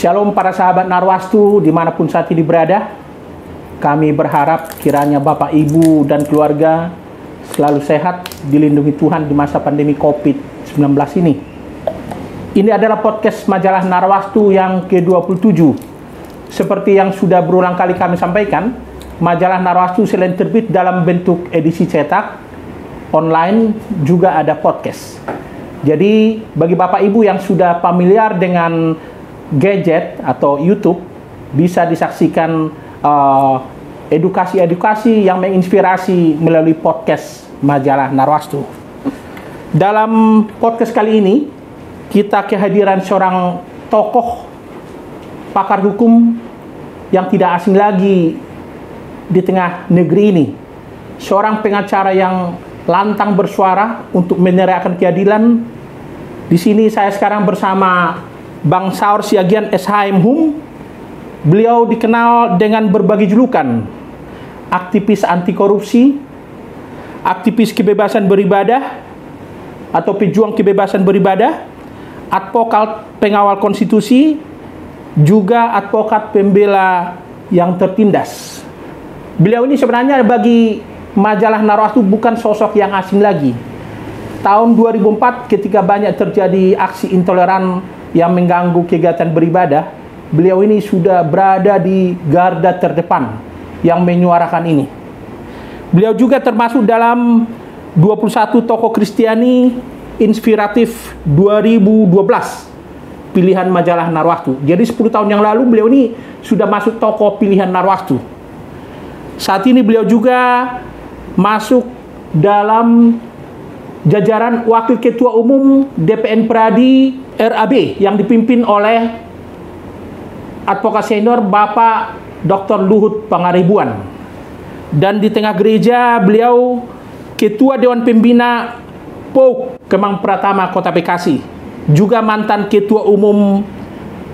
Shalom para sahabat Narwastu dimanapun saat ini berada. Kami berharap kiranya Bapak, Ibu, dan keluarga selalu sehat, dilindungi Tuhan di masa pandemi COVID-19 ini. Ini adalah podcast majalah Narwastu yang ke-27. Seperti yang sudah berulang kali kami sampaikan, majalah Narwastu selain terbit dalam bentuk edisi cetak, online juga ada podcast. Jadi bagi Bapak Ibu yang sudah familiar dengan gadget atau YouTube, bisa disaksikan edukasi-edukasi yang menginspirasi melalui podcast majalah Narwastu. Dalam podcast kali ini, kita kehadiran seorang tokoh pakar hukum yang tidak asing lagi di tengah negeri ini. Seorang pengacara yang lantang bersuara untuk menegakkan keadilan. Di sini saya sekarang bersama Bang Saur Siagian SHM. Beliau dikenal dengan berbagai julukan: aktivis anti korupsi, aktivis kebebasan beribadah atau pejuang kebebasan beribadah, advokat pengawal konstitusi, juga advokat pembela yang tertindas. Beliau ini sebenarnya bagi majalah Narwastu bukan sosok yang asing lagi. Tahun 2004 ketika banyak terjadi aksi intoleran yang mengganggu kegiatan beribadah, beliau ini sudah berada di garda terdepan yang menyuarakan ini. Beliau juga termasuk dalam 21 tokoh Kristiani inspiratif 2012 pilihan majalah Narwastu. Jadi 10 tahun yang lalu beliau ini sudah masuk tokoh pilihan Narwastu. Saat ini beliau juga masuk dalam jajaran Wakil Ketua Umum DPN Pradi RAB yang dipimpin oleh advokat senior Bapak Dr. Luhut Pangaribuan. Dan di tengah gereja beliau Ketua Dewan Pembina POUK Kemang Pratama Kota Bekasi, juga mantan Ketua Umum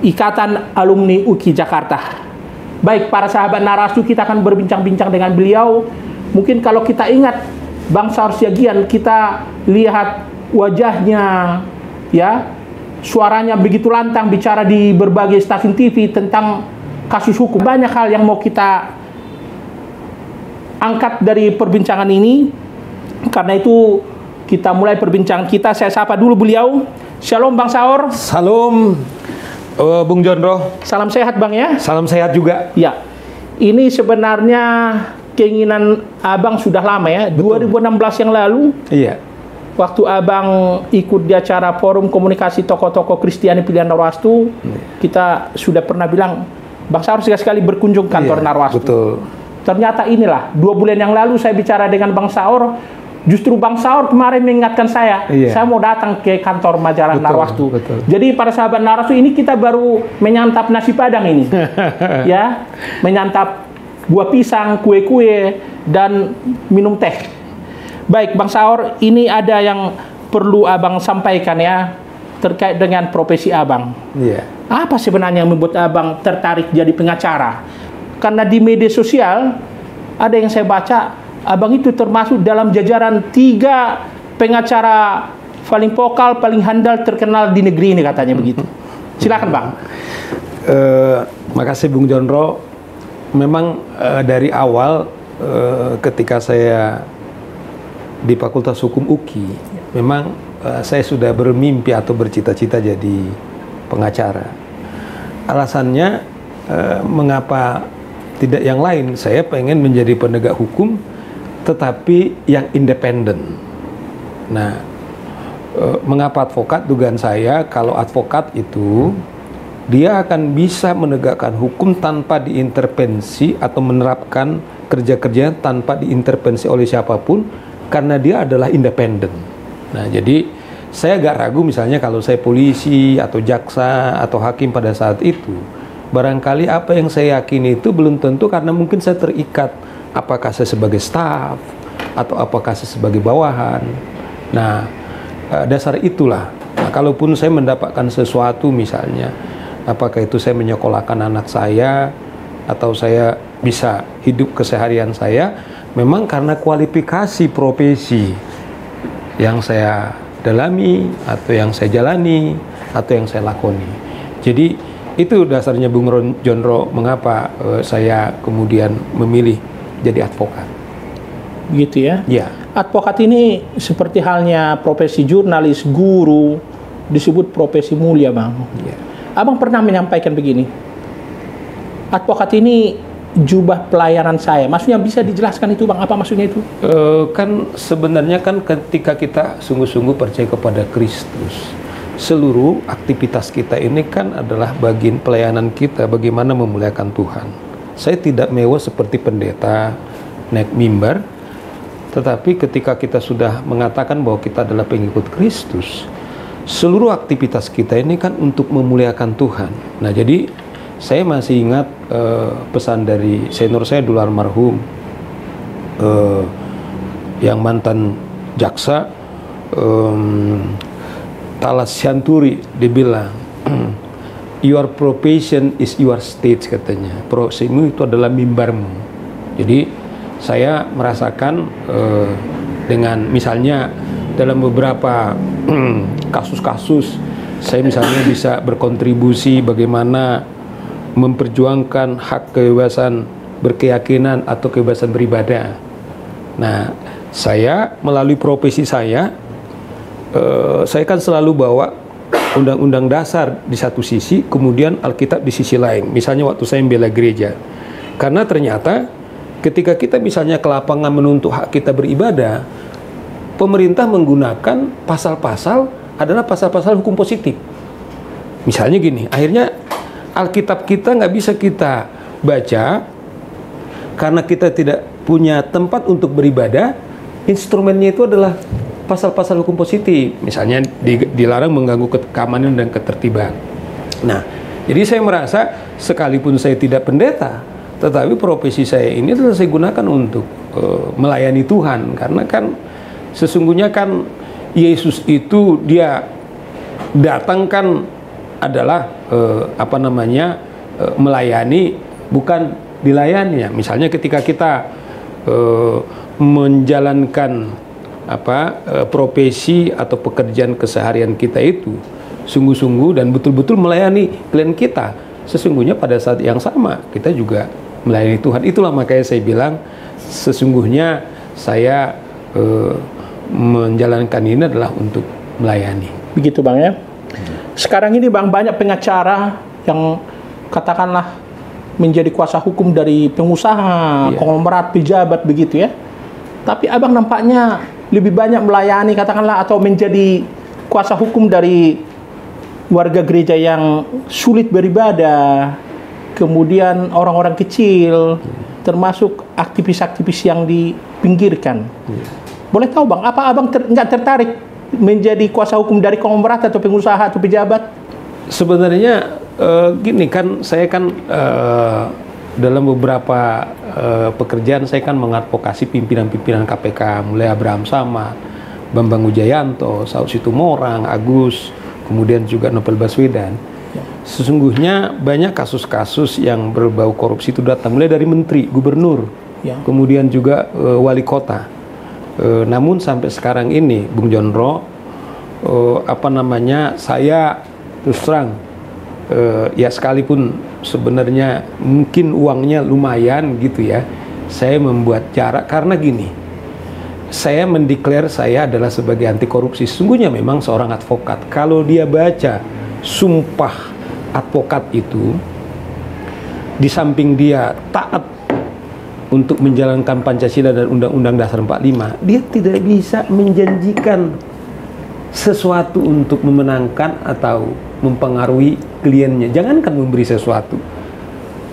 Ikatan Alumni UKI Jakarta. Baik, para sahabat Narwastu, kita akan berbincang-bincang dengan beliau. Mungkin kalau kita ingat Bang Saur Siagian, kita lihat wajahnya, ya, suaranya begitu lantang bicara di berbagai stasiun TV tentang kasus hukum. Banyak hal yang mau kita angkat dari perbincangan ini. Karena itu kita mulai perbincangan kita. Saya sapa dulu beliau. Shalom Bang Saur. Salam Bung Jondro. Salam sehat Bang ya. Salam sehat juga. Ya, ini sebenarnya keinginan Abang sudah lama ya. Betul. 2016 yang lalu. Iya. Waktu Abang ikut di acara forum komunikasi tokoh-tokoh Kristiani pilihan Narwastu, kita sudah pernah bilang, Bang Saur sekali berkunjung kantor Narwastu. Betul. Ternyata inilah, 2 bulan yang lalu saya bicara dengan Bang Saur, justru Bang Saur kemarin mengingatkan saya, saya mau datang ke kantor majalah Narwastu. Betul. Jadi para sahabat Narwastu, ini kita baru menyantap nasi Padang ini. Ya, menyantap buah pisang, kue-kue, dan minum teh. Baik, Bang Saur, ini ada yang perlu Abang sampaikan ya, terkait dengan profesi Abang. Iya. Apa sebenarnya yang membuat Abang tertarik jadi pengacara? Karena di media sosial, ada yang saya baca, Abang itu termasuk dalam jajaran 3 pengacara paling vokal, paling handal, terkenal di negeri ini, katanya begitu. Silakan Bang. Makasih Bung Jondro. Memang dari awal ketika saya di Fakultas Hukum UKI, memang saya sudah bermimpi atau bercita-cita jadi pengacara. Alasannya mengapa tidak yang lain? Saya pengen menjadi penegak hukum, tetapi yang independen. Nah, mengapa advokat? Dugaan saya kalau advokat itu dia akan bisa menegakkan hukum tanpa diintervensi atau menerapkan kerja-kerja tanpa diintervensi oleh siapapun, karena dia adalah independen. Nah, jadi saya agak ragu misalnya kalau saya polisi atau jaksa atau hakim pada saat itu, barangkali apa yang saya yakini itu belum tentu, karena mungkin saya terikat, apakah saya sebagai staf atau apakah saya sebagai bawahan. Nah, dasar itulah. Nah, kalaupun saya mendapatkan sesuatu misalnya, apakah itu saya menyekolahkan anak saya atau saya bisa hidup keseharian saya, memang karena kualifikasi profesi yang saya dalami atau yang saya jalani atau yang saya lakoni. Jadi Itu dasarnya Bung Jonro mengapa saya kemudian memilih jadi advokat. Gitu ya? Ya. Advokat ini seperti halnya profesi jurnalis, guru, disebut profesi mulia, Bang. Ya. Abang pernah menyampaikan begini, advokat ini jubah pelayanan saya. Maksudnya bisa dijelaskan itu, Bang? Apa maksudnya itu? Kan sebenarnya kan ketika kita sungguh-sungguh percaya kepada Kristus, seluruh aktivitas kita ini kan adalah bagian pelayanan kita, bagaimana memuliakan Tuhan. Saya tidak mewah seperti pendeta naik mimbar, tetapi ketika kita sudah mengatakan bahwa kita adalah pengikut Kristus, seluruh aktivitas kita ini kan untuk memuliakan Tuhan. Nah, jadi saya masih ingat pesan dari senior saya dulu almarhum, yang mantan jaksa, Talas Shanturi, dia bilang, your profession is your stage, katanya. Profesimu itu adalah mimbarmu. Jadi saya merasakan dengan misalnya dalam beberapa kasus-kasus saya misalnya bisa berkontribusi bagaimana memperjuangkan hak kebebasan berkeyakinan atau kebebasan beribadah. Nah, saya melalui profesi saya kan selalu bawa Undang-Undang Dasar di satu sisi, kemudian Alkitab di sisi lain. Misalnya waktu saya membela gereja, karena ternyata ketika kita misalnya ke lapangan menuntut hak kita beribadah, pemerintah menggunakan pasal-pasal adalah pasal-pasal hukum positif. Misalnya gini, akhirnya Alkitab kita nggak bisa kita baca karena kita tidak punya tempat untuk beribadah. Instrumennya itu adalah pasal-pasal hukum positif, misalnya dilarang mengganggu keamanan dan ketertiban. Nah, jadi saya merasa sekalipun saya tidak pendeta, tetapi profesi saya ini adalah saya gunakan untuk melayani Tuhan, karena kan sesungguhnya kan Yesus itu dia datang kan adalah melayani, bukan dilayani. Misalnya ketika kita menjalankan profesi atau pekerjaan keseharian kita itu sungguh-sungguh dan betul-betul melayani klien kita, sesungguhnya pada saat yang sama kita juga melayani Tuhan. Itulah makanya saya bilang sesungguhnya saya menjalankan ini adalah untuk melayani. Begitu, Bang, ya. Sekarang ini, Bang, banyak pengacara yang katakanlah menjadi kuasa hukum dari pengusaha, konglomerat, pejabat, begitu ya. Tapi Abang nampaknya lebih banyak melayani, katakanlah, atau menjadi kuasa hukum dari warga gereja yang sulit beribadah, kemudian orang-orang kecil, termasuk aktivis-aktivis yang dipinggirkan. Boleh tahu, Bang, apa Abang nggak tertarik menjadi kuasa hukum dari konglomerat atau pengusaha atau pejabat? Sebenarnya gini kan, saya kan dalam beberapa pekerjaan saya kan mengadvokasi pimpinan-pimpinan KPK, mulai Abraham Samad, Bambang Wijayanto, Saud Situmorang, Agus, kemudian juga Novel Baswedan. Sesungguhnya banyak kasus-kasus yang berbau korupsi itu datang mulai dari menteri, gubernur, kemudian juga wali kota. Namun sampai sekarang ini, Bung Jonro, saya terus terang, ya sekalipun sebenarnya mungkin uangnya lumayan gitu ya, saya membuat jarak karena gini, saya mendeklar saya adalah sebagai anti korupsi. Sesungguhnya memang seorang advokat, kalau dia baca sumpah advokat itu, di samping dia taat untuk menjalankan Pancasila dan Undang-Undang Dasar 45, dia tidak bisa menjanjikan sesuatu untuk memenangkan atau mempengaruhi kliennya. Jangankan memberi sesuatu,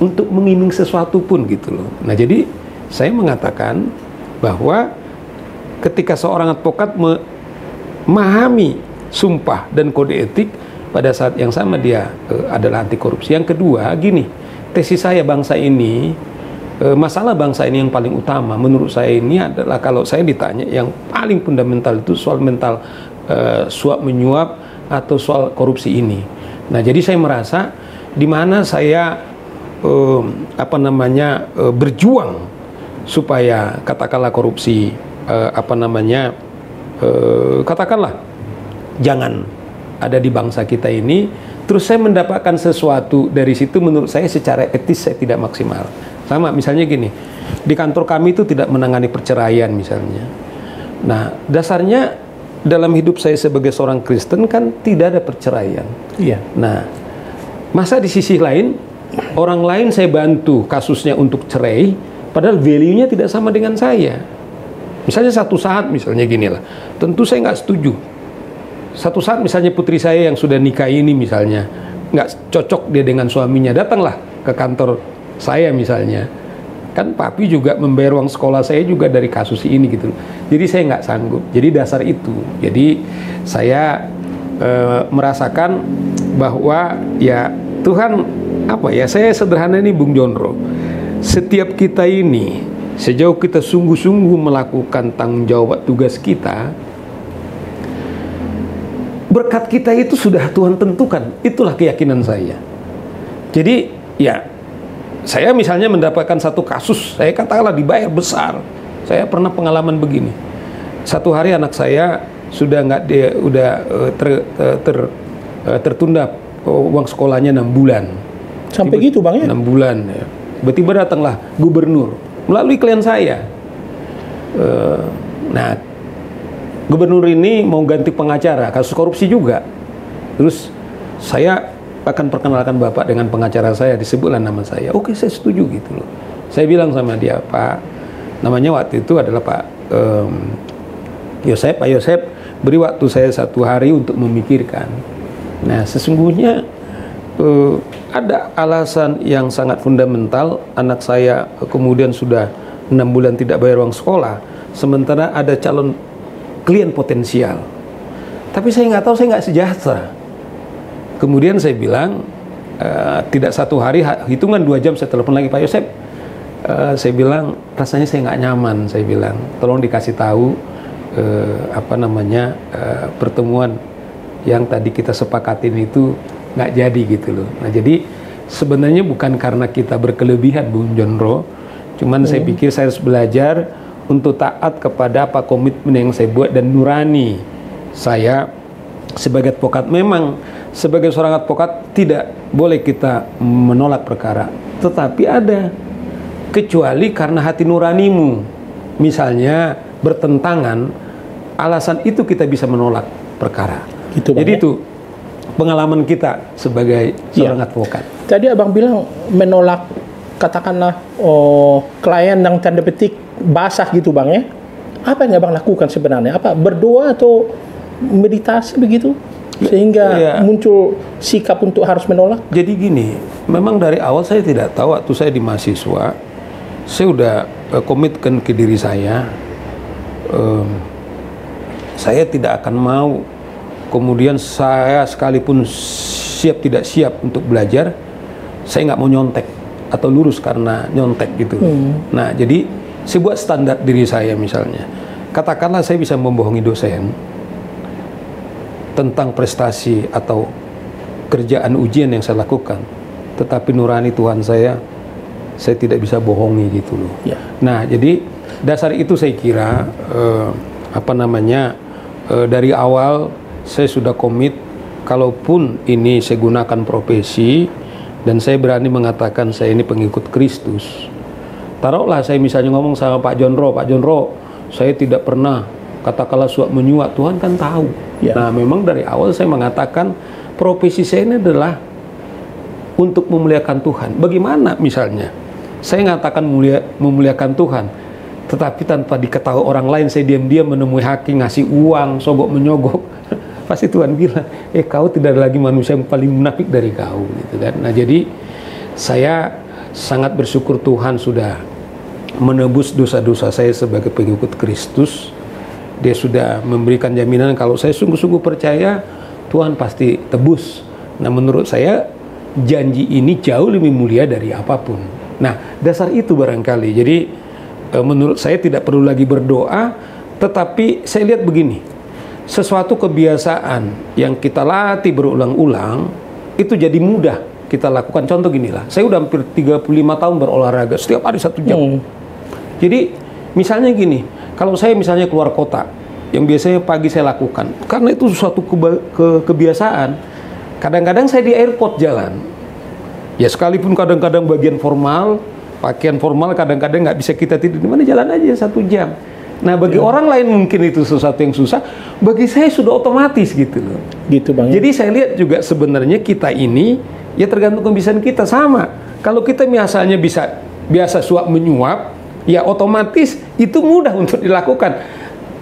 untuk mengiming sesuatu pun gitu loh. Nah, jadi saya mengatakan bahwa ketika seorang advokat memahami sumpah dan kode etik, pada saat yang sama dia adalah anti korupsi. Yang kedua, gini, tesis saya, bangsa ini, masalah bangsa ini yang paling utama menurut saya ini adalah, kalau saya ditanya, yang paling fundamental itu soal mental suap menyuap atau soal korupsi ini. Nah, jadi saya merasa di mana saya berjuang supaya katakanlah korupsi katakanlah jangan ada di bangsa kita ini, terus saya mendapatkan sesuatu dari situ, menurut saya secara etis saya tidak maksimal. Sama misalnya gini, di kantor kami itu tidak menangani perceraian misalnya. Nah, dasarnya dalam hidup saya sebagai seorang Kristen kan tidak ada perceraian. Iya. Nah, masa di sisi lain orang lain saya bantu kasusnya untuk cerai, padahal value-nya tidak sama dengan saya. Misalnya satu saat misalnya gini lah, tentu saya nggak setuju. Satu saat misalnya putri saya yang sudah nikah ini misalnya nggak cocok dia dengan suaminya, datanglah ke kantor saya misalnya. Kan papi juga membayar uang sekolah saya juga dari kasus ini gitu. Jadi saya nggak sanggup. Jadi dasar itu. Jadi saya merasakan bahwa ya Tuhan, apa ya, saya sederhana ini Bung Jonro. Setiap kita ini, sejauh kita sungguh-sungguh melakukan tanggung jawab tugas kita, berkat kita itu sudah Tuhan tentukan. Itulah keyakinan saya. Jadi ya, saya misalnya mendapatkan satu kasus, saya katakanlah dibayar besar. Saya pernah pengalaman begini. Satu hari anak saya sudah nggak, dia udah tertunda uang sekolahnya 6 bulan. Sampai gitu Bang ya? 6 bulan. Ya. Tiba-tiba datanglah gubernur melalui klien saya. Nah, gubernur ini mau ganti pengacara, kasus korupsi juga. Terus saya akan perkenalkan Bapak dengan pengacara saya, disebutlah nama saya. Oke, saya setuju gitu loh. Saya bilang sama dia, Pak, namanya waktu itu adalah Pak Yosep. Pak Yosep, beri waktu saya 1 hari untuk memikirkan. Nah, sesungguhnya ada alasan yang sangat fundamental. Anak saya kemudian sudah 6 bulan tidak bayar uang sekolah, sementara ada calon klien potensial. Tapi saya nggak tahu, saya nggak sejahtera. Kemudian saya bilang, tidak 1 hari, hitungan 2 jam saya telepon lagi Pak Yosep. Saya bilang, rasanya saya nggak nyaman. Saya bilang, tolong dikasih tahu pertemuan yang tadi kita sepakatin itu nggak jadi gitu loh. Nah, jadi sebenarnya bukan karena kita berkelebihan Bung Jonro, cuman saya pikir saya harus belajar untuk taat kepada apa komitmen yang saya buat dan nurani saya sebagai advokat. Memang sebagai seorang advokat tidak boleh kita menolak perkara, tetapi ada kecuali karena hati nuranimu misalnya bertentangan, alasan itu kita bisa menolak perkara. Gitu, jadi ya? itu pengalaman kita sebagai seorang advokat. Tadi Abang bilang menolak, katakanlah klien yang tanda petik basah gitu Bang ya. Apa yang Abang lakukan sebenarnya? Apa berdoa atau meditasi begitu? Sehingga muncul sikap untuk harus menolak? Jadi gini, memang dari awal saya tidak tahu, waktu saya di mahasiswa, saya udah komitkan ke diri saya tidak akan mau kemudian saya sekalipun siap tidak siap untuk belajar, saya nggak mau nyontek atau lurus karena nyontek gitu. Nah, jadi saya buat standar diri saya misalnya. Katakanlah saya bisa membohongi dosen tentang prestasi atau kerjaan ujian yang saya lakukan, tetapi nurani Tuhan saya tidak bisa bohongi gitu loh. Ya. Nah, jadi dasar itu saya kira dari awal saya sudah komit, kalaupun ini saya gunakan profesi dan saya berani mengatakan saya ini pengikut Kristus. Taruhlah saya misalnya ngomong sama Pak Jonro, saya tidak pernah katakanlah suap menyuap, Tuhan kan tahu. Ya. Nah, memang dari awal saya mengatakan profesi saya ini adalah untuk memuliakan Tuhan. Bagaimana misalnya saya mengatakan memuliakan Tuhan, tetapi tanpa diketahui orang lain saya diam-diam menemui hakim ngasih uang, sogok menyogok, pasti Tuhan bilang, kau tidak ada lagi manusia yang paling munafik dari kau gitu kan. Nah, jadi saya sangat bersyukur Tuhan sudah menebus dosa-dosa saya sebagai pengikut Kristus. Dia sudah memberikan jaminan kalau saya sungguh-sungguh percaya, Tuhan pasti tebus. Nah, menurut saya janji ini jauh lebih mulia dari apapun. Nah, dasar itu barangkali. Jadi menurut saya tidak perlu lagi berdoa, tetapi saya lihat begini, sesuatu kebiasaan yang kita latih berulang-ulang itu jadi mudah kita lakukan. Contoh gini lah, saya udah hampir 35 tahun berolahraga setiap hari 1 jam. Jadi misalnya gini, kalau saya misalnya keluar kota yang biasanya pagi saya lakukan, karena itu suatu kebiasaan, Kadang-kadang saya di airport jalan. Ya sekalipun kadang-kadang bagian formal, pakaian formal kadang-kadang nggak bisa kita tidur di mana, jalan aja 1 jam. Nah bagi orang lain mungkin itu sesuatu yang susah, bagi saya sudah otomatis gitu loh. Gitu Bang. Jadi saya lihat juga sebenarnya kita ini ya tergantung kebiasaan kita sama. Kalau kita misalnya biasa suap menyuap, ya otomatis itu mudah untuk dilakukan.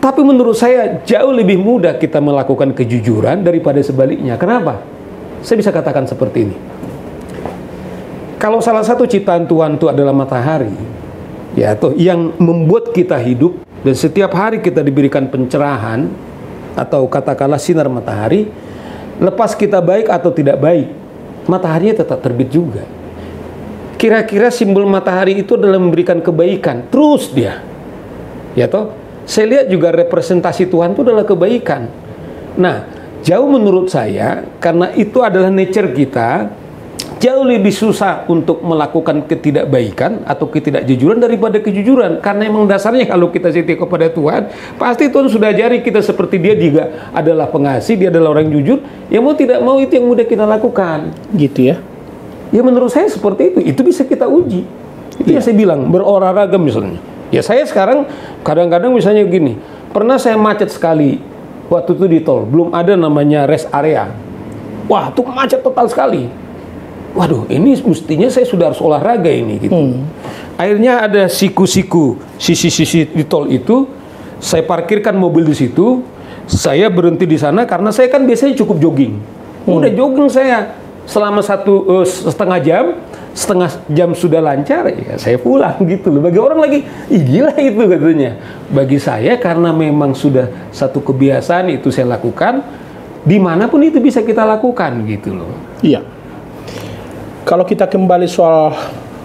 Tapi menurut saya jauh lebih mudah kita melakukan kejujuran daripada sebaliknya. Kenapa? Saya bisa katakan seperti ini. Kalau salah satu ciptaan Tuhan itu adalah matahari, ya toh yang membuat kita hidup, dan setiap hari kita diberikan pencerahan atau katakanlah sinar matahari, lepas kita baik atau tidak baik, mataharinya tetap terbit juga. Kira-kira simbol matahari itu adalah memberikan kebaikan, terus dia, ya toh. Saya lihat juga representasi Tuhan itu adalah kebaikan. Nah, jauh menurut saya, karena itu adalah nature kita, jauh lebih susah untuk melakukan ketidakbaikan atau ketidakjujuran daripada kejujuran. Karena emang dasarnya kalau kita setia kepada Tuhan, pasti Tuhan sudah ajari kita seperti dia juga adalah pengasih, dia adalah orang jujur. Yang mau tidak mau itu yang mudah kita lakukan. Gitu ya? Ya menurut saya seperti itu bisa kita uji. Itu yang saya bilang, berolahraga misalnya. Ya saya sekarang kadang-kadang misalnya gini, pernah saya macet sekali waktu itu di tol, belum ada namanya rest area. Wah, itu macet total sekali. Waduh, ini mestinya saya sudah harus olahraga ini gitu. Akhirnya ada siku-siku sisi-sisi di tol itu, saya parkirkan mobil di situ, saya berhenti di sana karena saya kan biasanya cukup jogging. Udah jogging saya selama setengah jam sudah lancar, ya saya pulang gitu loh. Bagi orang lagi, gila itu katanya. Bagi saya karena memang sudah satu kebiasaan itu saya lakukan, dimanapun itu bisa kita lakukan gitu loh. Iya. Kalau kita kembali soal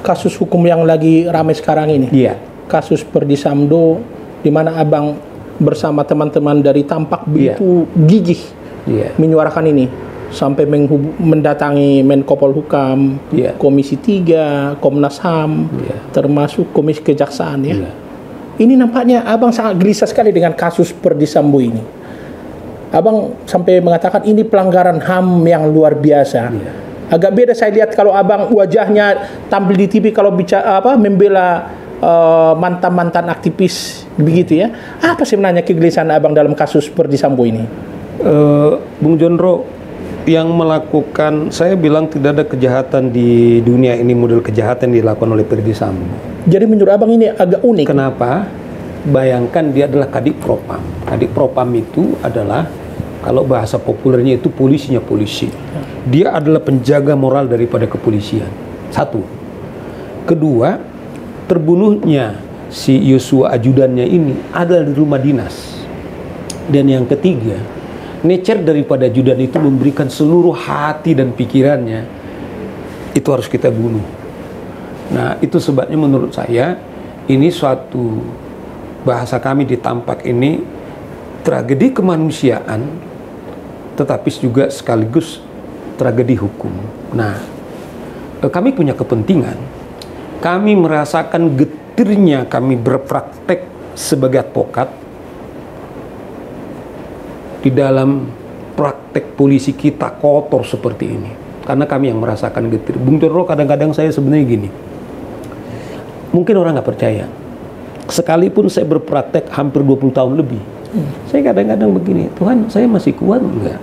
kasus hukum yang lagi ramai sekarang ini, Iya. kasus Perdi Sambo, di mana Abang bersama teman-teman dari Tampak begitu gigih menyuarakan ini, sampai mendatangi Menko Polhukam, Komisi 3, Komnas HAM, termasuk Komisi Kejaksaan ya. Ini nampaknya Abang sangat gelisah sekali dengan kasus Perdi Sambo ini. Abang sampai mengatakan ini pelanggaran HAM yang luar biasa. Agak beda saya lihat kalau Abang wajahnya tampil di TV kalau bicara membela mantan-mantan aktivis begitu ya. Apa sebenarnya kegelisahan Abang dalam kasus Perdi Sambo ini? Bung Jondro, yang melakukan, saya bilang tidak ada kejahatan di dunia ini model kejahatan yang dilakukan oleh Perdi Sambo. Jadi menurut Abang ini agak unik. Kenapa? Bayangkan dia adalah Kadif Propam. Kadif Propam itu adalah, kalau bahasa populernya itu polisinya polisi. Dia adalah penjaga moral daripada kepolisian. Satu. Kedua, terbunuhnya si Yosua ajudannya ini adalah di rumah dinas. Dan yang ketiga, nature daripada ajudan itu memberikan seluruh hati dan pikirannya, itu harus kita bunuh. Nah, itu sebabnya menurut saya ini suatu, bahasa kami di Tampak ini, tragedi kemanusiaan, tetapi juga sekaligus tragedi hukum. Nah, kami punya kepentingan, kami merasakan getirnya kami berpraktek sebagai advokat di dalam praktek polisi kita kotor seperti ini. Karena kami yang merasakan getir. Bung Toro, kadang-kadang saya sebenarnya gini, mungkin orang nggak percaya, sekalipun saya berpraktek hampir 20 tahun lebih, saya kadang-kadang begini, Tuhan, saya masih kuat enggak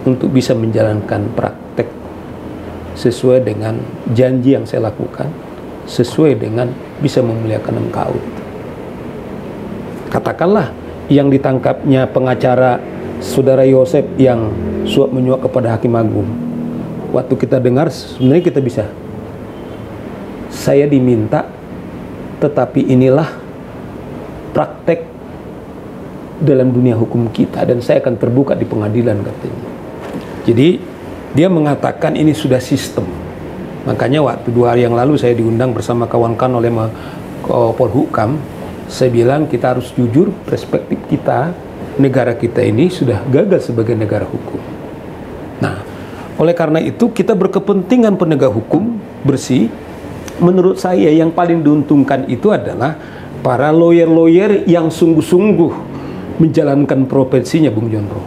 untuk bisa menjalankan praktek sesuai dengan janji yang saya lakukan, sesuai dengan bisa memuliakan Engkau. Katakanlah yang ditangkapnya pengacara Saudara Yosef yang suap menyuap kepada Hakim Agung. Waktu kita dengar, sebenarnya kita bisa, saya diminta, tetapi inilah praktek dalam dunia hukum kita dan saya akan terbuka di pengadilan katanya. Jadi dia mengatakan ini sudah sistem. Makanya waktu 2 hari yang lalu saya diundang bersama kawan-kawan oleh Polhukam. Saya bilang kita harus jujur, perspektif kita, negara kita ini sudah gagal sebagai negara hukum. Nah, oleh karena itu kita berkepentingan penegak hukum bersih. Menurut saya yang paling diuntungkan itu adalah para lawyer-lawyer yang sungguh-sungguh menjalankan profesinya, Bung Jondro.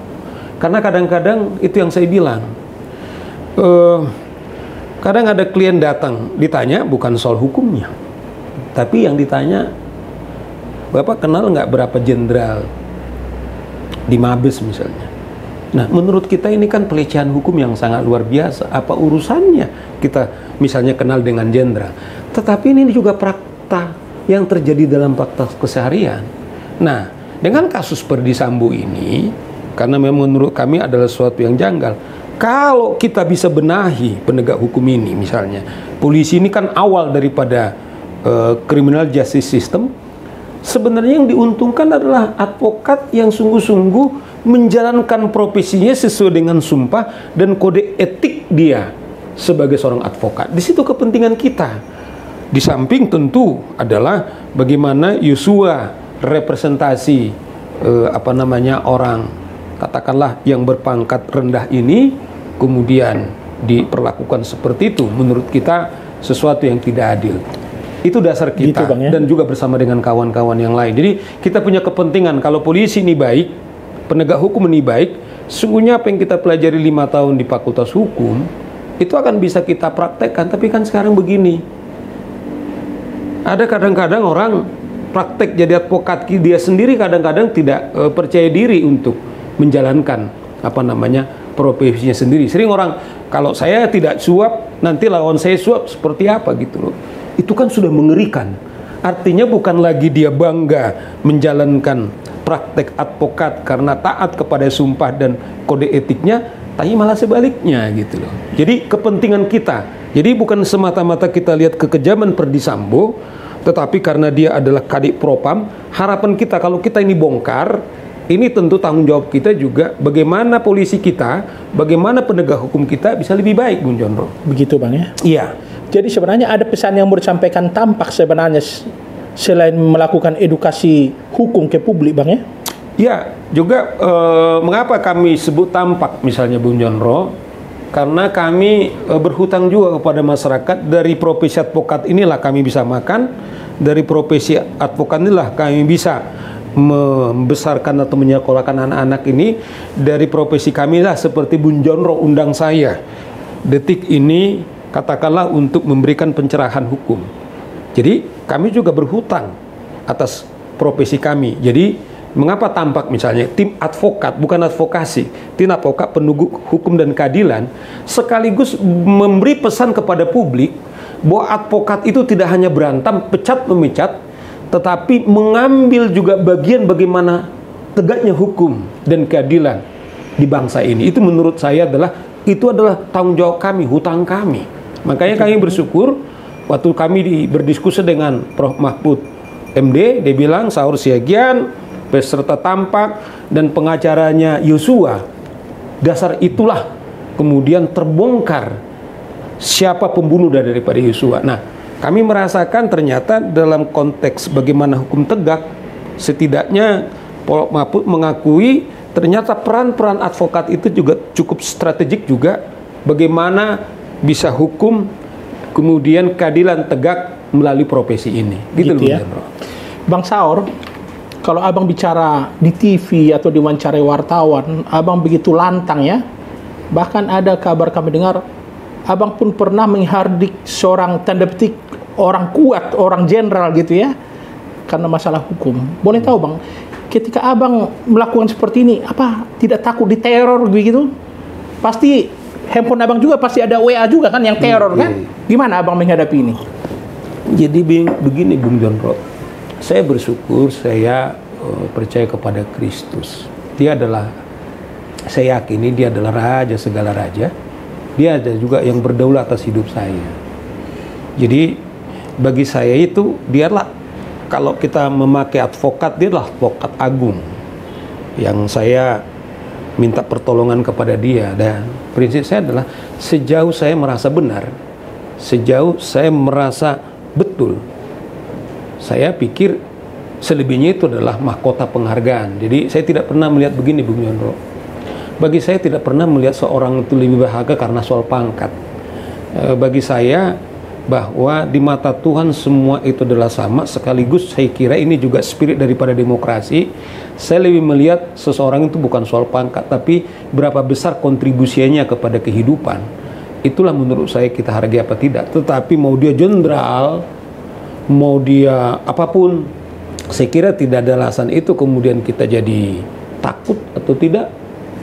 Karena kadang-kadang itu yang saya bilang, kadang ada klien datang, ditanya bukan soal hukumnya, tapi yang ditanya, Bapak kenal nggak berapa jenderal di Mabes misalnya. Nah, menurut kita ini kan pelecehan hukum yang sangat luar biasa. Apa urusannya kita misalnya kenal dengan jenderal? Tetapi ini juga prakta yang terjadi dalam prakta keseharian. Nah, dengan kasus Perdi Sambo ini, karena memang menurut kami adalah sesuatu yang janggal. Kalau kita bisa benahi penegak hukum ini misalnya, polisi ini kan awal daripada criminal justice system. Sebenarnya yang diuntungkan adalah advokat yang sungguh-sungguh menjalankan profesinya sesuai dengan sumpah dan kode etik dia sebagai seorang advokat. Di situ kepentingan kita. Di samping tentu adalah bagaimana Yosua representasi orang katakanlah yang berpangkat rendah ini kemudian diperlakukan seperti itu, menurut kita sesuatu yang tidak adil. Itu dasar kita gitu, Bang, ya? Dan juga bersama dengan kawan-kawan yang lain. Jadi kita punya kepentingan kalau polisi ini baik, penegak hukum ini baik, sesungguhnya apa yang kita pelajari 5 tahun di Fakultas Hukum itu akan bisa kita praktekkan. Tapi kan sekarang begini, ada kadang-kadang orang praktek jadi advokat, dia sendiri kadang-kadang tidak percaya diri untuk menjalankan profesinya sendiri. Sering orang, kalau saya tidak suap, nanti lawan saya suap, seperti apa gitu loh. Itu kan sudah mengerikan. Artinya bukan lagi dia bangga menjalankan praktek advokat karena taat kepada sumpah dan kode etiknya, tapi malah sebaliknya gitu loh. Jadi kepentingan kita, jadi bukan semata-mata kita lihat kekejaman Perdi Sambo, tetapi karena dia adalah Kadif Propam, harapan kita kalau kita ini bongkar, ini tentu tanggung jawab kita juga bagaimana polisi kita, bagaimana penegak hukum kita bisa lebih baik, Bung Jondro. Begitu, Bang, ya? Iya. Jadi sebenarnya ada pesan yang mau disampaikan tampak sebenarnya selain melakukan edukasi hukum ke publik, Bang, ya? Ya, juga mengapa kami sebut tampak misalnya, Bung Jondro? Karena kami berhutang juga kepada masyarakat. Dari profesi advokat inilah kami bisa makan, dari profesi advokat inilah kami bisa membesarkan atau menyekolahkan anak-anak ini. Dari profesi kami lah seperti Bung Jondro undang saya detik ini katakanlah untuk memberikan pencerahan hukum. Jadi kami juga berhutang atas profesi kami. Jadi mengapa tampak misalnya tim advokat, bukan advokasi, tim advokat penegak hukum dan keadilan sekaligus memberi pesan kepada publik bahwa advokat itu tidak hanya berantem, pecat memecat, tetapi mengambil juga bagian bagaimana tegaknya hukum dan keadilan di bangsa ini. Itu menurut saya adalah tanggung jawab kami, hutang kami. Makanya kami bersyukur waktu kami berdiskusi dengan Prof. Mahfud MD, dia bilang Saur Siagian beserta tampak dan pengacaranya Yosua. Dasar itulah kemudian terbongkar siapa pembunuh daripada Yosua. Nah, kami merasakan ternyata dalam konteks bagaimana hukum tegak, setidaknya Prof. Mahfud mengakui ternyata peran-peran advokat itu juga cukup strategik juga, bagaimana bisa hukum kemudian keadilan tegak melalui profesi ini. Gitu ya. Bang Saur, kalau abang bicara di TV atau diwawancarai wartawan, abang begitu lantang ya. Bahkan ada kabar kami dengar, abang pun pernah menghardik seorang tanda petik orang kuat, orang jenderal gitu ya, karena masalah hukum. Boleh tahu Bang, ketika abang melakukan seperti ini, apa tidak takut diteror begitu? Pasti handphone abang juga pasti ada WA juga kan yang teror kan? Gimana abang menghadapi ini? Jadi begini Bung Jondro, saya bersyukur, saya percaya kepada Kristus. Dia adalah, saya yakini dia adalah raja segala raja. Dia ada juga yang berdaulat atas hidup saya. Jadi bagi saya itu dialah, kalau kita memakai advokat, dia adalah advokat agung yang saya minta pertolongan kepada dia. Dan prinsip saya adalah sejauh saya merasa benar, sejauh saya merasa betul, saya pikir selebihnya itu adalah mahkota penghargaan. Jadi saya tidak pernah melihat begini Bung Jondro, bagi saya tidak pernah melihat seorang itu lebih berharga karena soal pangkat. Bagi saya bahwa di mata Tuhan semua itu adalah sama, sekaligus saya kira ini juga spirit daripada demokrasi. Saya lebih melihat seseorang itu bukan soal pangkat, tapi berapa besar kontribusinya kepada kehidupan. Itulah menurut saya kita hargai apa tidak. Tetapi mau dia jenderal, mau dia apapun, saya kira tidak ada alasan itu kemudian kita jadi takut atau tidak.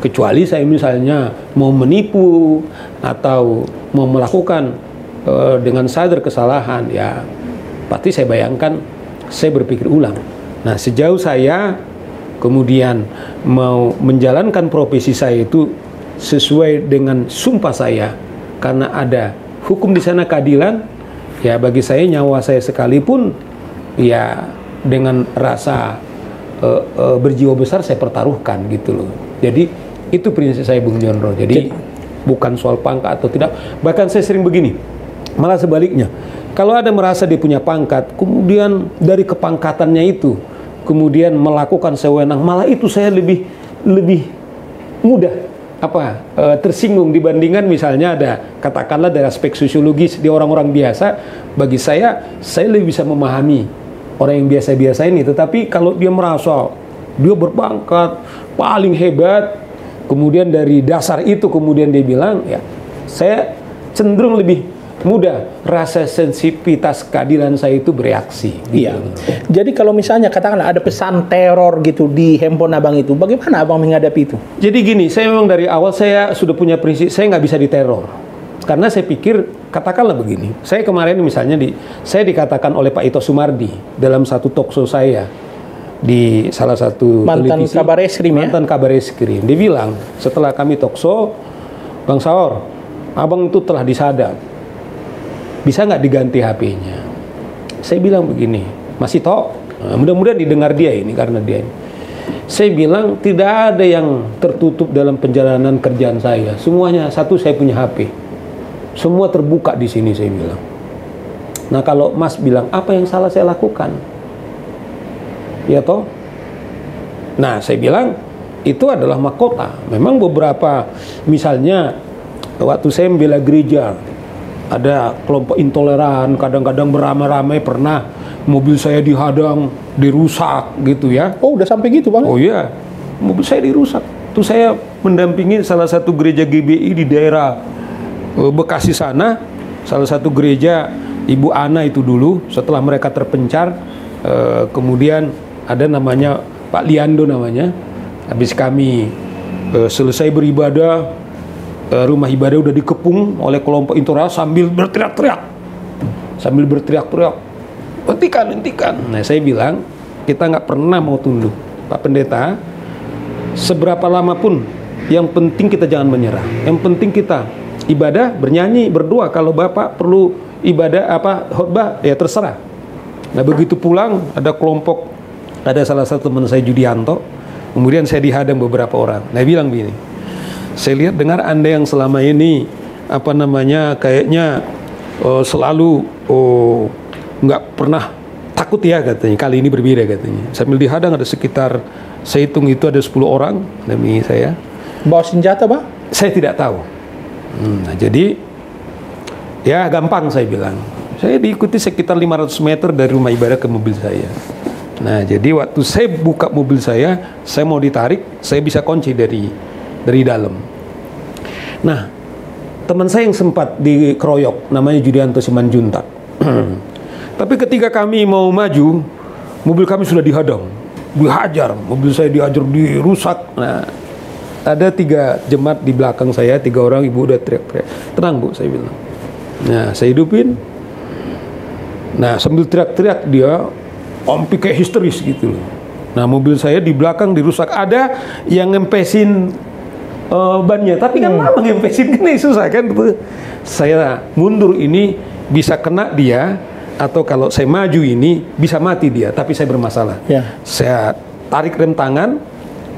Kecuali saya misalnya mau menipu atau mau melakukan dengan sadar kesalahan, ya pasti saya bayangkan, saya berpikir ulang. Nah, sejauh saya kemudian mau menjalankan profesi saya itu sesuai dengan sumpah saya, karena ada hukum di sana keadilan, ya bagi saya nyawa saya sekalipun, ya dengan rasa berjiwa besar saya pertaruhkan gitu loh. Jadi itu prinsip saya, Bung Jonro. Jadi bukan soal pangkat atau tidak. Bahkan saya sering begini, malah sebaliknya, kalau ada merasa dia punya pangkat, kemudian dari kepangkatannya itu kemudian melakukan sewenang, malah itu saya lebih mudah tersinggung dibandingkan misalnya ada, katakanlah dari aspek sosiologis di orang-orang biasa. Bagi saya lebih bisa memahami orang yang biasa-biasa ini. Tetapi kalau dia merasa dia berpangkat paling hebat, kemudian dari dasar itu kemudian dia bilang, ya saya cenderung lebih mudah rasa sensitivitas keadilan saya itu bereaksi. Iya. Jadi kalau misalnya katakanlah ada pesan teror gitu di handphone abang itu, bagaimana abang menghadapi itu? Jadi gini, saya memang dari awal saya sudah punya prinsip, saya nggak bisa diteror. Karena saya pikir, katakanlah begini, saya kemarin misalnya saya dikatakan oleh Pak Ito Sumardi dalam satu talkshow saya di salah satu mantan televisi, kabar eskrim, mantan kabar eskrim. Dia bilang setelah kami talkshow, Bang Saur, abang itu telah disadap. Bisa nggak diganti HP-nya? Saya bilang begini, masih toh, mudah-mudahan didengar dia ini karena dia ini. Saya bilang tidak ada yang tertutup dalam perjalanan kerjaan saya. Semuanya, satu saya punya HP. Semua terbuka di sini, saya bilang. Nah kalau Mas bilang apa yang salah saya lakukan? Ya toh? Nah saya bilang itu adalah mahkota. Memang beberapa, misalnya waktu saya membela gereja, ada kelompok intoleran, kadang-kadang beramai-ramai, pernah mobil saya dihadang, dirusak gitu ya. Oh, udah sampai gitu, Bang? Oh iya, mobil saya dirusak. Itu saya mendampingi salah satu gereja GBI di daerah Bekasi sana, salah satu gereja Ibu Ana itu dulu, setelah mereka terpencar, kemudian ada namanya Pak Liando namanya. Habis kami selesai beribadah, rumah ibadah udah dikepung oleh kelompok intoleran sambil berteriak-teriak, hentikan. Nah saya bilang kita nggak pernah mau tunduk, Pak Pendeta. Seberapa lama pun, yang penting kita jangan menyerah. Yang penting kita ibadah, bernyanyi, berdoa. Kalau Bapak perlu ibadah khotbah, ya terserah. Nah begitu pulang ada kelompok, ada salah satu teman saya Judianto, kemudian saya dihadang beberapa orang. Nah bilang begini, saya lihat dengar Anda yang selama ini kayaknya selalu nggak pernah takut ya katanya. Kali ini berbeda katanya. Sambil dihadang ada sekitar, saya hitung itu ada 10 orang demi saya. Bawa senjata, Bang? Saya tidak tahu. Nah, jadi ya gampang saya bilang. Saya diikuti sekitar 500 meter dari rumah ibadah ke mobil saya. Nah, jadi waktu saya buka mobil saya mau ditarik, saya bisa kunci dari dalam. Nah, teman saya yang sempat dikeroyok namanya Judianto Simanjuntak. Tapi ketika kami mau maju, mobil kami sudah dihadang, dihajar, mobil saya dihajar, dirusak. Nah, ada 3 jemaat di belakang saya, 3 orang, ibu udah teriak-teriak. Tenang Bu, saya bilang. Nah, saya hidupin. Nah, sambil teriak-teriak dia ompi kayak histeris gitu loh. Nah, mobil saya di belakang dirusak. Ada yang ngempesin bannya, tapi kan lama ngempesin kan susah kan. Saya mundur ini bisa kena dia, atau kalau saya maju ini bisa mati dia, tapi saya bermasalah. Ya. Saya tarik rem tangan,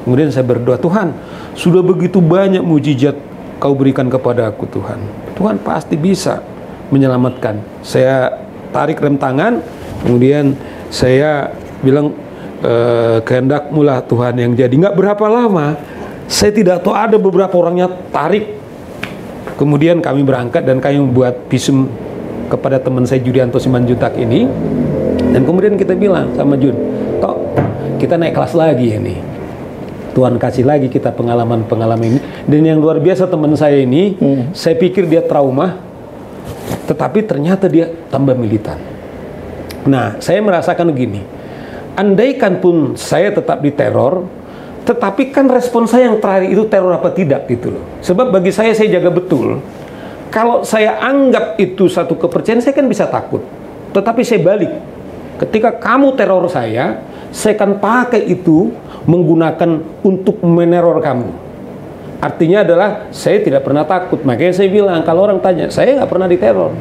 kemudian saya berdoa, Tuhan, sudah begitu banyak mujizat Kau berikan kepada aku Tuhan. Tuhan pasti bisa menyelamatkan. Saya tarik rem tangan, kemudian saya bilang, kehendak-Mu lah Tuhan yang jadi. Nggak berapa lama, saya tidak tahu ada beberapa orangnya tarik. Kemudian kami berangkat dan kami membuat visum kepada teman saya Judianto Simanjuntak ini, dan kemudian kita bilang sama Jun, Tok, kita naik kelas lagi ini. Tuhan kasih lagi kita pengalaman-pengalaman ini. Dan yang luar biasa teman saya ini, saya pikir dia trauma, tetapi ternyata dia tambah militan. Nah, saya merasakan begini, andaikan pun saya tetap diteror, tetapi kan respon saya yang terakhir itu teror apa tidak gitu loh. Sebab bagi saya jaga betul, kalau saya anggap itu satu kepercayaan, saya kan bisa takut. Tetapi saya balik, ketika kamu teror saya akan pakai itu menggunakan untuk meneror kamu. Artinya adalah saya tidak pernah takut. Makanya saya bilang, kalau orang tanya, saya nggak pernah diteror.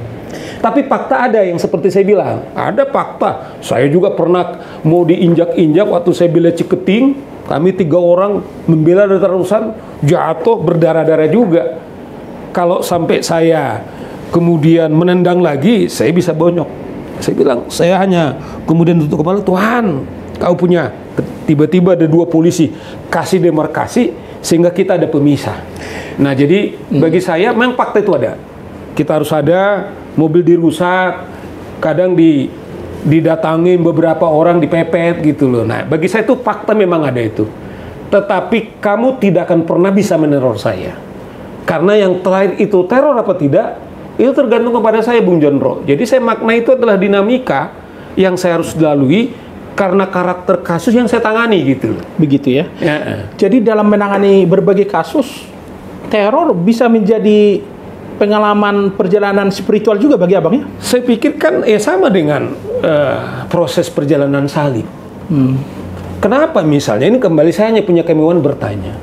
Tapi fakta ada yang seperti saya bilang, ada fakta. Saya juga pernah mau diinjak-injak waktu saya bela Ciketing. Kami 3 orang membela dari terusan, jatuh berdarah-darah juga. Kalau sampai saya kemudian menendang lagi, saya bisa bonyok. Saya bilang, saya hanya kemudian tutup kepala, Tuhan, kau punya. Tiba-tiba ada 2 polisi kasih demarkasi sehingga kita ada pemisah. Nah, jadi bagi saya memang fakta itu ada. Kita harus ada, mobil dirusak, kadang didatangin beberapa orang, dipepet gitu loh. Nah, bagi saya itu fakta memang ada itu. Tetapi kamu tidak akan pernah bisa meneror saya. Karena yang terakhir itu teror apa tidak, itu tergantung kepada saya, Bung Jondro. Jadi saya makna itu adalah dinamika yang saya harus lalui karena karakter kasus yang saya tangani gitu. Begitu ya? Ya. Jadi dalam menangani berbagai kasus, teror bisa menjadi pengalaman perjalanan spiritual juga bagi abang ya? Saya pikir kan sama dengan proses perjalanan salib. Kenapa misalnya, ini kembali saya hanya punya kemewahan bertanya.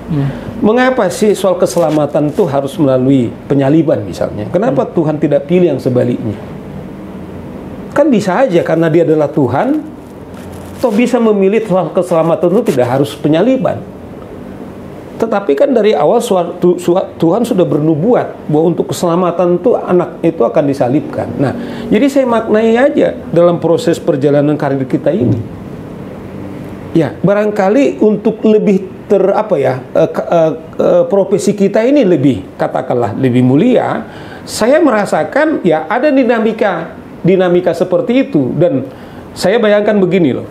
Mengapa sih soal keselamatan itu harus melalui penyaliban misalnya? Kenapa Tuhan tidak pilih yang sebaliknya? Kan bisa aja karena dia adalah Tuhan, toh bisa memilih soal keselamatan itu tidak harus penyaliban. Tetapi kan dari awal Tuhan sudah bernubuat bahwa untuk keselamatan itu anak itu akan disalibkan. Nah, jadi saya maknai aja dalam proses perjalanan karir kita ini. Ya, barangkali untuk lebih profesi kita ini lebih, katakanlah lebih mulia, saya merasakan ya ada dinamika seperti itu. Dan saya bayangkan begini loh,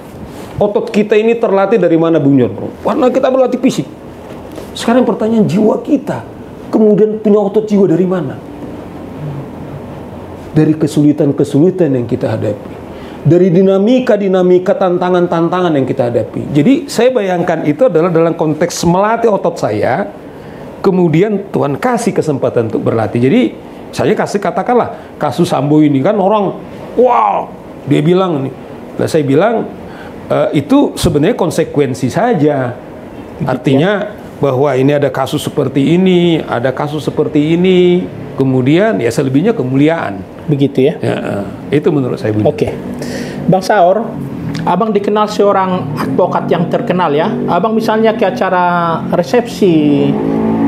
otot kita ini terlatih dari mana, Bung Jondro? Karena kita berlatih fisik. Sekarang pertanyaan, jiwa kita kemudian punya otot jiwa dari mana? Dari kesulitan-kesulitan yang kita hadapi, dari dinamika-dinamika, tantangan-tantangan yang kita hadapi. Jadi saya bayangkan itu adalah dalam konteks melatih otot saya, kemudian Tuhan kasih kesempatan untuk berlatih. Jadi saya katakanlah kasus Sambo ini kan orang, wow, dia bilang nih. Nah, saya bilang itu sebenarnya konsekuensi saja. Artinya bahwa ini ada kasus seperti ini, ada kasus seperti ini, kemudian ya selebihnya kemuliaan. Begitu ya? Itu menurut saya. Oke. Bang Saur, abang dikenal seorang advokat yang terkenal ya. Abang misalnya ke acara resepsi,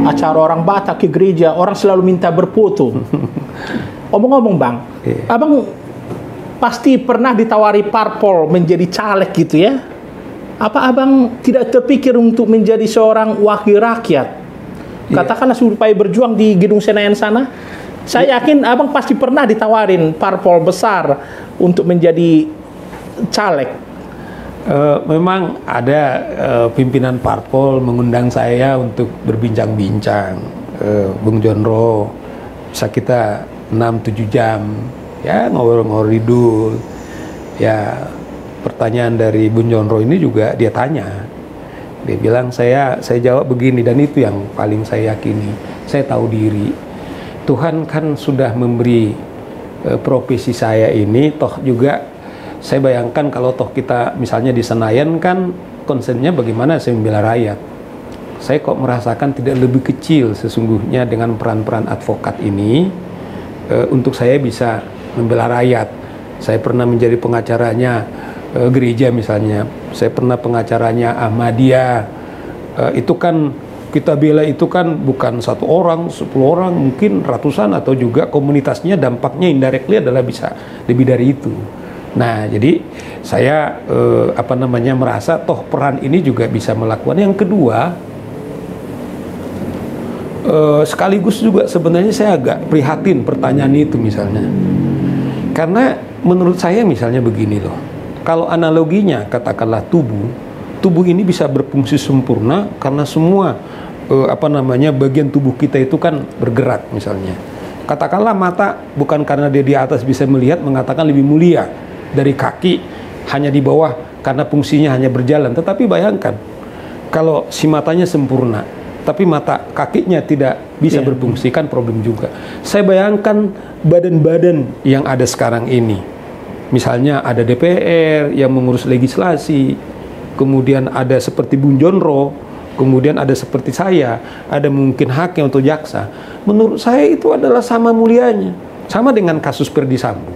acara orang Batak ke gereja, orang selalu minta berfoto. Omong-omong Bang, abang pasti pernah ditawari parpol menjadi caleg gitu ya? Apa abang tidak terpikir untuk menjadi seorang wakil rakyat? Katakanlah supaya berjuang di Gedung Senayan sana. Saya yakin abang pasti pernah ditawarin parpol besar untuk menjadi caleg. Memang ada pimpinan parpol mengundang saya untuk berbincang-bincang, Bung Jondro, bisa kita 6-7 jam ya ngobrol-ngobrol dulu. Ya, pertanyaan dari Bung Jondro ini juga dia tanya. Dia bilang, saya jawab begini, dan itu yang paling saya yakini. Saya tahu diri. Tuhan kan sudah memberi profesi saya ini, toh juga saya bayangkan kalau toh kita misalnya di Senayan kan konsennya bagaimana saya membela rakyat. Saya kok merasakan tidak lebih kecil sesungguhnya dengan peran-peran advokat ini untuk saya bisa membela rakyat. Saya pernah menjadi pengacaranya gereja misalnya, saya pernah pengacaranya Ahmadiyah. Itu kan kita bela itu kan bukan 1 orang, 10 orang, mungkin ratusan, atau juga komunitasnya dampaknya indirectly adalah bisa lebih dari itu. Nah, jadi saya merasa toh peran ini juga bisa melakukan. Yang kedua, sekaligus juga sebenarnya saya agak prihatin pertanyaan itu misalnya. Karena menurut saya misalnya begini loh, kalau analoginya katakanlah tubuh ini bisa berfungsi sempurna karena semua bagian tubuh kita itu kan bergerak misalnya. Katakanlah mata, bukan karena dia di atas bisa melihat, mengatakan lebih mulia dari kaki, hanya di bawah karena fungsinya hanya berjalan. Tetapi bayangkan kalau si matanya sempurna tapi mata kakinya tidak bisa berfungsi, kan problem juga. Saya bayangkan badan-badan yang ada sekarang ini, misalnya ada DPR yang mengurus legislasi, kemudian ada seperti Bung Jonro, kemudian ada seperti saya, ada mungkin hakim atau jaksa. Menurut saya itu adalah sama mulianya, sama dengan kasus Ferdy Sambo.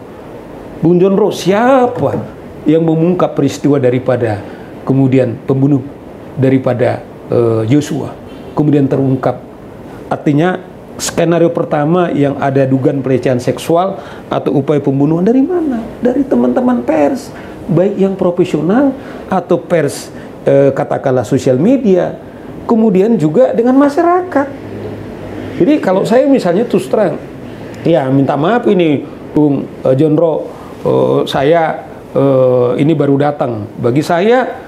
Bung Jonro, siapa yang mengungkap peristiwa daripada kemudian pembunuh daripada Joshua, kemudian terungkap. Artinya skenario pertama yang ada dugaan pelecehan seksual atau upaya pembunuhan dari mana? Dari teman-teman pers, baik yang profesional atau pers katakanlah sosial media, kemudian juga dengan masyarakat. Jadi kalau saya misalnya terus terang, ya minta maaf ini Bung Jonro, saya ini baru datang. Bagi saya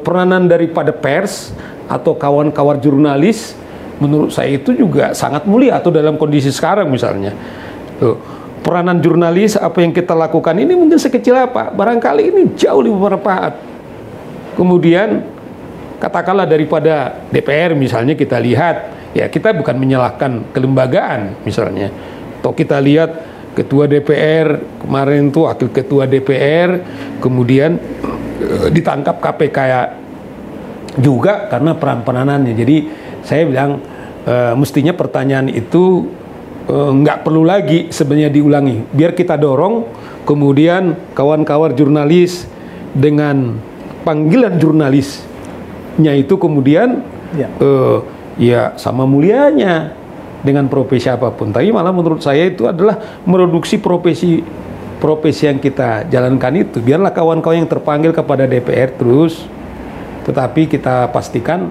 peranan daripada pers atau kawan-kawan jurnalis menurut saya itu juga sangat mulia. Atau dalam kondisi sekarang misalnya peranan jurnalis, apa yang kita lakukan ini mungkin sekecil apa, barangkali ini jauh lebih bermanfaat. Kemudian katakanlah daripada DPR misalnya, kita lihat, ya kita bukan menyalahkan kelembagaan misalnya, atau kita lihat ketua DPR kemarin tuh, wakil ketua DPR kemudian ditangkap KPK juga karena peran-peranannya. Jadi saya bilang mestinya pertanyaan itu nggak perlu lagi sebenarnya diulangi. Biar kita dorong kemudian kawan-kawan jurnalis dengan panggilan jurnalisnya itu kemudian ya sama mulianya dengan profesi apapun. Tapi malah menurut saya itu adalah mereduksi profesi yang kita jalankan itu. Biarlah kawan-kawan yang terpanggil kepada DPR terus, tetapi kita pastikan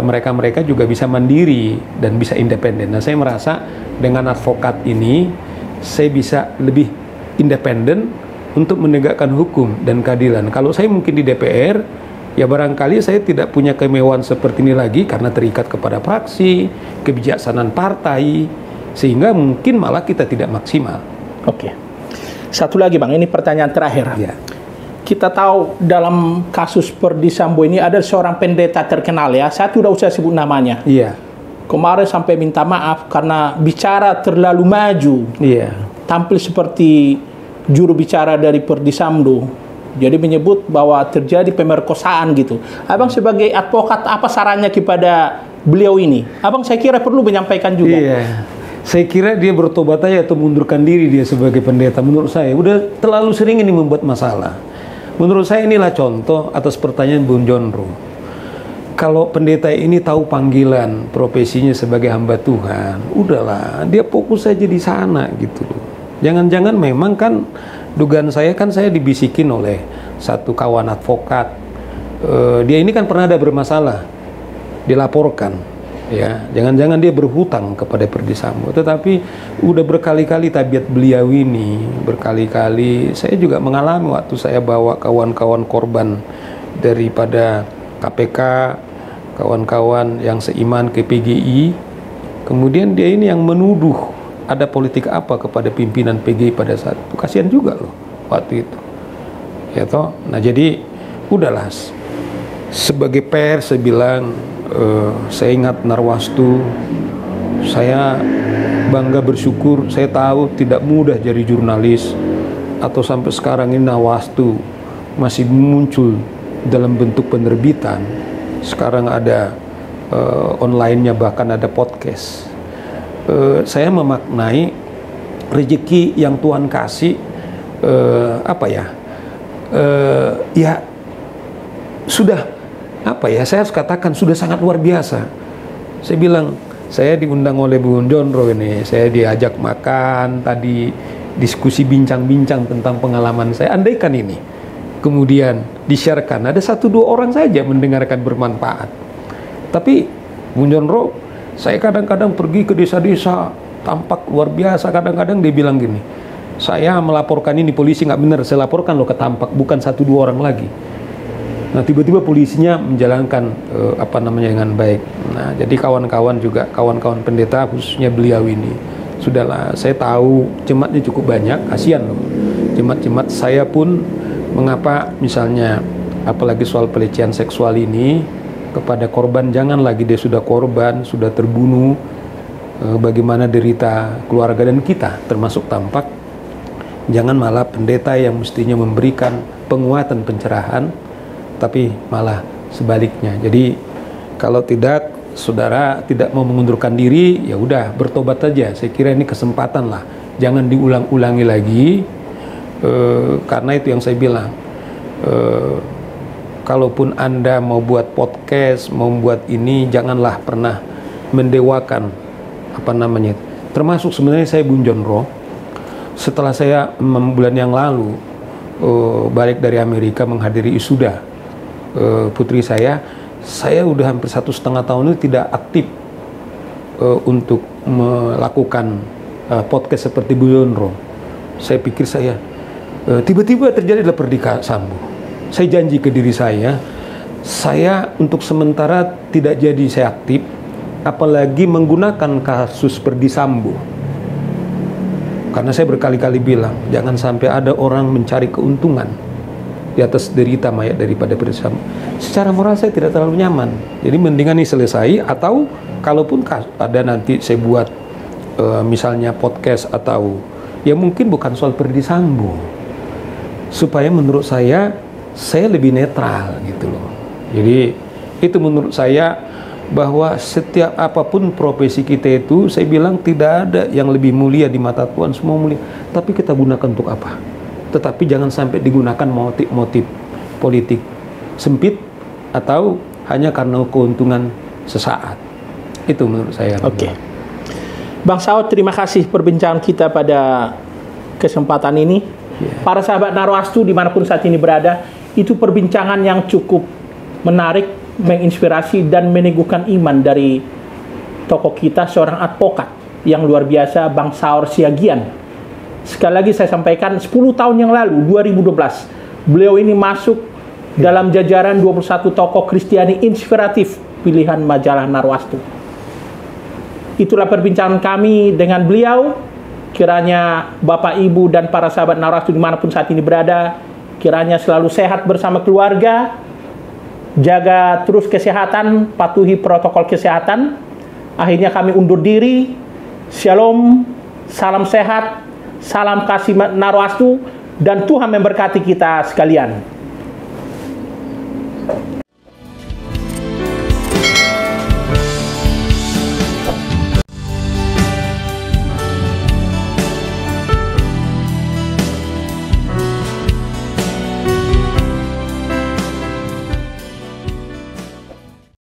mereka-mereka juga bisa mandiri dan bisa independen. Nah, saya merasa dengan advokat ini saya bisa lebih independen untuk menegakkan hukum dan keadilan. Kalau saya mungkin di DPR, ya barangkali saya tidak punya kemewahan seperti ini lagi karena terikat kepada fraksi, kebijaksanaan partai, sehingga mungkin malah kita tidak maksimal. Oke. Satu lagi Bang, ini pertanyaan terakhir. Ya. Kita tahu dalam kasus Ferdy Sambo ini ada seorang pendeta terkenal ya, saya tidak usah sebut namanya. Iya. Kemarin sampai minta maaf karena bicara terlalu maju. Iya. Tampil seperti juru bicara dari Ferdy Sambo. Jadi menyebut bahwa terjadi pemerkosaan gitu. Abang sebagai advokat apa sarannya kepada beliau ini? Abang saya kira perlu menyampaikan juga. Iya. Saya kira dia bertobat aja atau mundurkan diri dia sebagai pendeta. Menurut saya udah terlalu sering ini membuat masalah. Menurut saya inilah contoh atas pertanyaan Bung Jonro. Kalau pendeta ini tahu panggilan profesinya sebagai hamba Tuhan, udahlah dia fokus saja di sana gitu. Jangan-jangan memang kan dugaan saya kan saya dibisikin oleh satu kawan advokat. Dia ini kan pernah ada bermasalah, dilaporkan. Ya, jangan-jangan dia berhutang kepada Ferdy Sambo. Tetapi udah berkali-kali tabiat beliau ini, berkali-kali saya juga mengalami waktu saya bawa kawan-kawan korban daripada KPK, kawan-kawan yang seiman ke PGI. Kemudian dia ini yang menuduh ada politik apa kepada pimpinan PGI pada saat itu. Kasihan juga loh waktu itu. Ya toh. Nah, jadi udahlah. Sebagai pers saya bilang, saya ingat Narwastu, saya bangga bersyukur, saya tahu tidak mudah jadi jurnalis, atau sampai sekarang ini Narwastu masih muncul dalam bentuk penerbitan. Sekarang ada online-nya, bahkan ada podcast. Saya memaknai rezeki yang Tuhan kasih, ya sudah saya harus katakan sudah sangat luar biasa. Saya bilang, saya diundang oleh Bung Jonro ini, saya diajak makan, tadi diskusi bincang-bincang tentang pengalaman saya. Andaikan ini kemudian di-sharekan, ada 1-2 orang saja mendengarkan bermanfaat. Tapi Bung Jonro, saya kadang-kadang pergi ke desa-desa, tampak luar biasa. Kadang-kadang dia bilang gini, saya melaporkan ini polisi nggak benar, saya laporkan loh ke Tampak, bukan 1-2 orang lagi. Nah tiba-tiba polisinya menjalankan dengan baik. Nah jadi kawan-kawan juga, kawan-kawan pendeta khususnya beliau ini, sudahlah saya tahu jemaatnya cukup banyak, kasihan loh jemaat-jemaat. Saya pun mengapa misalnya apalagi soal pelecehan seksual ini kepada korban, jangan lagi dia sudah korban, sudah terbunuh, bagaimana derita keluarga dan kita termasuk Tampak, jangan malah pendeta yang mestinya memberikan penguatan pencerahan tapi malah sebaliknya. Jadi kalau tidak, saudara tidak mau mengundurkan diri, ya udah bertobat aja. Saya kira ini kesempatan lah, jangan diulang-ulangi lagi. Karena itu yang saya bilang, kalaupun Anda mau buat podcast, mau buat ini, janganlah pernah mendewakan termasuk sebenarnya saya Bung John Roh, setelah saya 6 bulan yang lalu balik dari Amerika menghadiri wisuda putri saya udah hampir 1,5 tahun itu tidak aktif untuk melakukan podcast seperti Bung John Roh. Saya pikir tiba-tiba terjadilah pernikahan Sambo. Saya janji ke diri saya untuk sementara tidak jadi saya aktif, apalagi menggunakan kasus Perdi Sambo. Karena saya berkali-kali bilang, jangan sampai ada orang mencari keuntungan di atas derita mayat daripada Perdi Sambo. Secara moral saya tidak terlalu nyaman. Jadi mendingan ini selesai, atau kalaupun ada nanti saya buat misalnya podcast atau ya mungkin bukan soal Perdi Sambo, supaya menurut saya lebih netral gitu loh. Jadi itu menurut saya, bahwa setiap apapun profesi kita itu, saya bilang tidak ada yang lebih mulia di mata Tuhan, semua mulia. Tapi kita gunakan untuk apa? Tetapi jangan sampai digunakan motif-motif politik sempit atau hanya karena keuntungan sesaat. Itu menurut saya. Oke. Bang Saud, terima kasih perbincangan kita pada kesempatan ini. Para sahabat Narwastu dimanapun saat ini berada, itu perbincangan yang cukup menarik, menginspirasi dan meneguhkan iman dari tokoh kita, seorang advokat yang luar biasa, Bang Saur Siagian. Sekali lagi saya sampaikan, 10 tahun yang lalu, 2012, beliau ini masuk dalam jajaran 21 tokoh Kristiani inspiratif pilihan majalah Narwastu. Itulah perbincangan kami dengan beliau. Kiranya Bapak, Ibu, dan para sahabat Narwastu dimanapun saat ini berada, kiranya selalu sehat bersama keluarga, jaga terus kesehatan, patuhi protokol kesehatan. Akhirnya kami undur diri. Shalom, salam sehat, salam kasih Narwastu, dan Tuhan memberkati kita sekalian.